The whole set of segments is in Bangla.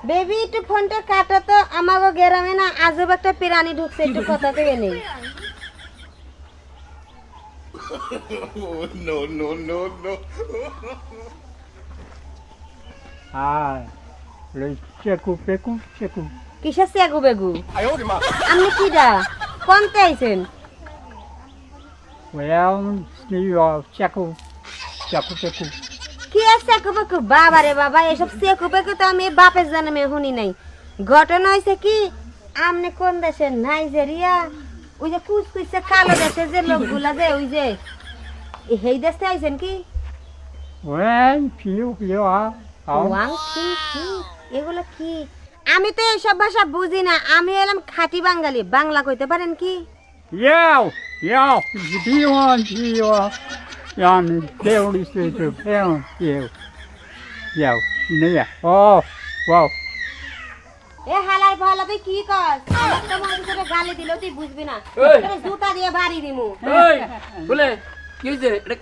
বেবি একটু ফোনটা কাটো তো, আমাগো গ্রামে না আজব একটা প্রাণী ঢুকছে, একটু কথা থেকে নেই। No, no, no, no. Cheku পেকু Cheku কিসের চেগু বেগু? 哎呦我的妈！ আপনি কিডা কোনতে আইছেন? ওয়াও চেকু চেকু চেকু কি আর চেকু বেকু? বাবা রে বাবা, এসব চেকু বেকু তো আমি বাপের জন্মে শুনি নাই। ঘটনা হয়েছে কি, আমনে কোন দেশের? নাইজেরিয়া, ওই যে কুচকুচে কালো দেশের যে লোকগুলা যে ওই যে এই দেশে আইছেন কি? ওয়ান পিউ পিউ ওয়াং কি কি এগুলো কি? আমি তো এইসব ভাষা বুঝি না, আমি এলাম খাঁটি বাঙালি। বাংলা কইতে পারেন কি? ইয়াও ইয়াও বিওয়ান বিও ইয়ান দেউলি সেটু পেও ইয়াও ইয়াও নিয়া ও ওয়াও এ হালাই ভালা তুই কি কর? একটা মানুষ তোরে গালি দিলেও তুই বুঝবি না, তোরে জুতা দিয়ে বাড়ি দিমু। এই বলে কি হইছে এটা?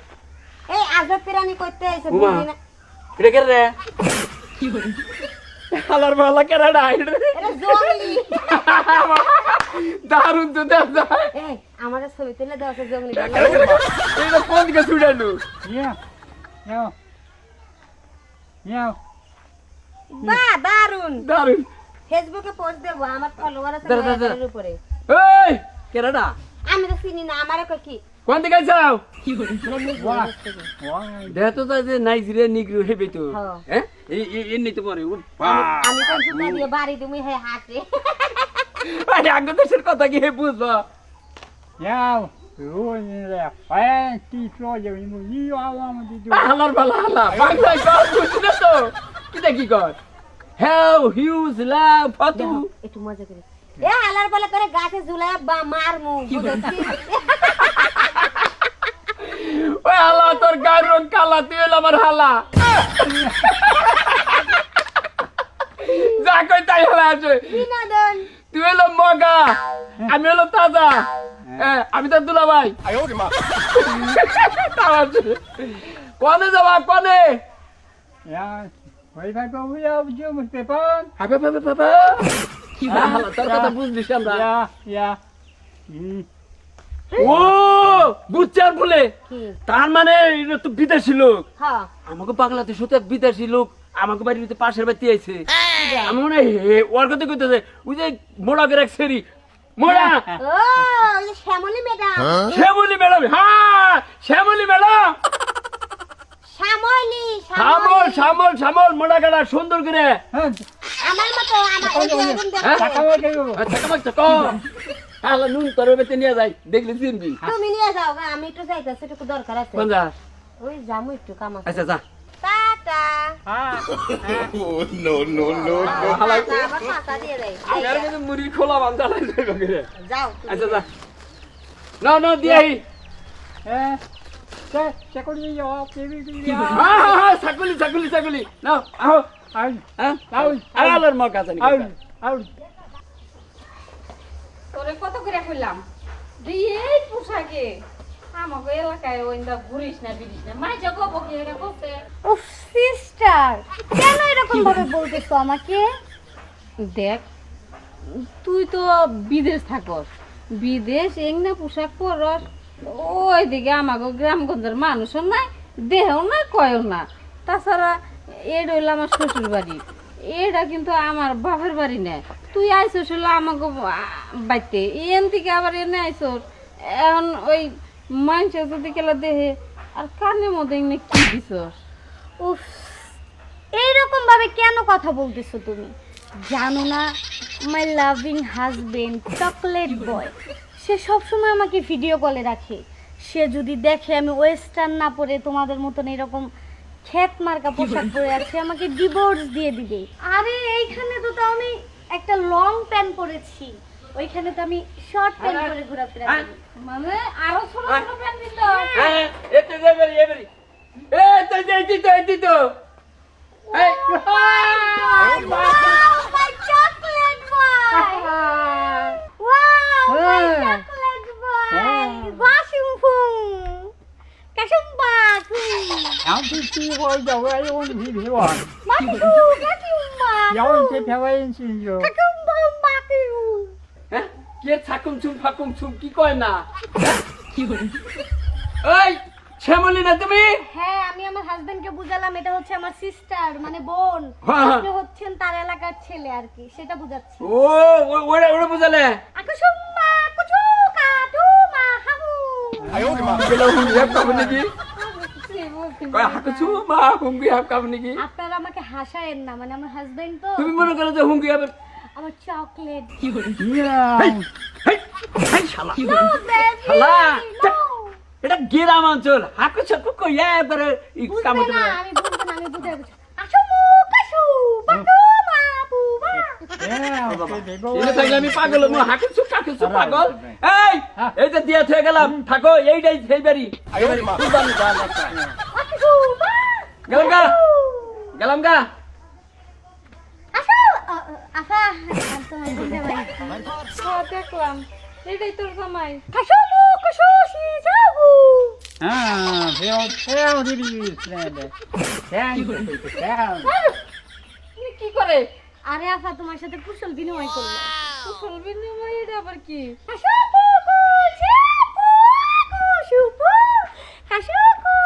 এই আজব প্রাণী কইতে আইছে বুঝবি না? এটা কে রে? হালার বালা কে রে? এটা জঙ্গলি। দারুন তো দেখ। এই আমাদের ছবি তুলে দাও সে জঙ্গলি। এটা কোন দিকে ছুড়ালু? ইয়া ইয়াও ইয়াও বাহ দারুন। দারুন। ফেসবুকে পোস্ট দেব, আমার ফলোয়ার আছে দাঁড়া, দাঁড়া, 9000 এর উপরে। এই কে রেডা? আমি তো চিনি না, আমারে কই কি? কোন দিকে যাও? ওয়া দেখ তো যে নাইজেরিয়া নিগ্রো হেবে তো। হ্যাঁ। হ্যাঁ এই এমনি তো পরে আমি তো জুতা দিয়ে বাড়ি দিমু, হে হাসে। আরে আগে দেশের কথা কি হে বুঝবা? ইয়াও রুইলে ফান টি ফ্লোজে ইমু ইয়াও আমদি দু হালার বালা হালা বাংলা কর বুঝছ না তো? কি দেখি কর? হ্যাও হিউজ লাভ ফাতু। একটু মজা করে। এ হালার বলে করে গাছে ঝুলায় বা মারমু বুঝছিস? ওই হালা তোর গায়ের রং কালা, তুই হলো আমার হালা। যা কই তাই হালা আছে। বিনোদন। তুই হলো মগা, আমি হলো তাজা। আমি তো দুলা ভাই। 哎呦我的妈！ কনে যাবা কনে? ইয়া ওই ভাই কো ইয়াও জুম পেপন হাবে হাবে হাবে হালা তোর কথা বুঝলিস আমরা। ইয়া ইয়া ও বুঝছার বলে কি? তার মানে এটা তো বিদেশি লোক। হ্যাঁ। আমাকে বাংলাদেশ হতে এক বিদেশি লোক আমাকে বাড়িতে পাশের বাড়িতে আইছে। আমি মনে হয় ওর কথা কইতেছে, ওই যে মোড়া করে এক সেরি মোড়া ও ওই যে শ্যামলী ম্যাডাম। শ্যামলী ম্যাডাম। হ্যাঁ শ্যামলী ম্যাডাম। শ্যামলী শ্যামল শ্যামল শ্যামল মোড়া গাড়া সুন্দর করে। আমার মতো আমার এই যে এরকম দেখতে। টাকাও দেবো টাকা মাগছে কম। হ্যাঁ নুন তোর বেতে নিয়ে যাই, দেখলি চিনবি। তুমি নিয়ে যাও গা, আমি একটু যাইতেছি, একটু দরকার আছে। কোন যা? ওই যামু একটু কাম আছে। আচ্ছা যা। Tata. Oh no, no, no, no. হালাই আবার টাকা দিয়ে দেই। আর কিন্তু মুড়ি খোলা বান্ধা লাগছে করে। যাও তুমি। আচ্ছা যা। না না দিয়াই। হ্যাঁ সে করি ইয়াও পেবি ইয়া হ্যাঁ হ্যাঁ হ্যাঁ ছাগলি ছাগলি ছাগলি নাও আও। আই হ্যাঁ আলার মা কাছে নি। আউ আউ তোরে কত করে কইলাম যে এই পোশাকে আমাকে এলাকায় ওইন্দা ঘুরিস না বিরিস না মাই যাবো বকে এটা করতে। উফ সিস্টার, কেন এরকম ভাবে বলতেছো আমাকে? দেখ তুই তো বিদেশ থাকস, বিদেশ এংনা পোশাক পরস, ওইদিকে আমাকে গ্রামগঞ্জের মানুষও নাই, দেহও না কয়ও না। তাছাড়া এটা হইলো আমার শ্বশুর বাড়ি, এটা কিন্তু আমার বাপের বাড়ি না। তুই আইসস হলো আমাকে বাড়িতে, এন থেকে আবার এনে আইসস। এখন ওই মানুষের যদি কেলা দেহে আর কানের মধ্যে এমনি কি দিছস? উফ, এইরকম ভাবে কেন কথা বলতেছো তুমি? জানো না my loving husband chocolate boy, সে সবসময় আমাকে ভিডিও কলে রাখে। সে যদি দেখে আমি ওয়েস্টার্ন না পরে তোমাদের মতন এরকম খেত মার্কা পোশাক পরে আছি, আমাকে ডিভোর্স দিয়ে দিবে। আরে এইখানে তো আমি একটা লং প্যান্ট পরেছি, ওইখানে তো আমি শর্ট প্যান্ট পরে ঘোরাফেরা করি। মানে আরো ছোট ছোট প্যান্ট দিত। হ্যাঁ এতে যাবেরি এবারে এ তো যাইতি তো এতি তো এই my chocolate boy, wow my chocolate boy, ওয়াশিংফুং কাশুম্বা আউ তুই হই যাও এই ওন ভিডিও মাসু কাশুম্বা Ja, und die verweisen so. হ্যাঁ কে থাকুম ছুম কি কয় না এই শ্যামলী না তুমি হ্যাঁ আমি আমার হাজবেন্ডকে বুঝালাম এটা হচ্ছে আমার সিস্টার মানে বোন হ্যাঁ। আপনি হচ্ছেন তার এলাকার ছেলে আর কি সেটা বুঝাচ্ছি ও ওরা বুঝালে আকুশুম্মা কুচুকা টুমা হামু গেল হুঙ্গি হাফ কাপ নাকি কয় হাকুছু মা হুঙ্গি হাফ কাপ নাকি আপনারা আমাকে হাসায়েন না মানে আমার হাজবেন্ড তো তুমি মনে করো যে হুঙ্গি হাফ আমার চকলেট Ja. শালা শালা এটা গ্রাম অঞ্চল হাকুছ কইয়া একবারে কাম বুঝবে না আমি বুঝবো না আমি বুঝাই বুঝি আশুমু কাশু বাকু মা বুবা Ja, okay, die এনে থাকলে আমি পাগল মু হাকুছু পাগল এই হ্যাঁ। এই যে দিয়া থয়ে গেলাম থাকো এইটাই সেই বাড়ি আকুশু মা গেলাম গা আশা আফা তো বুঝতে পারি দেখলাম এটাই তোর জামাই কাশুমু কাশু শিজাবু Ah, veel die snelle. Ja, কি করে আরে আফা তোমার সাথে কুশল বিনিময় করলো কুশল বিনিময় এটা আবার কি কাশুকু কুশাপু কুশুপু কাশুকু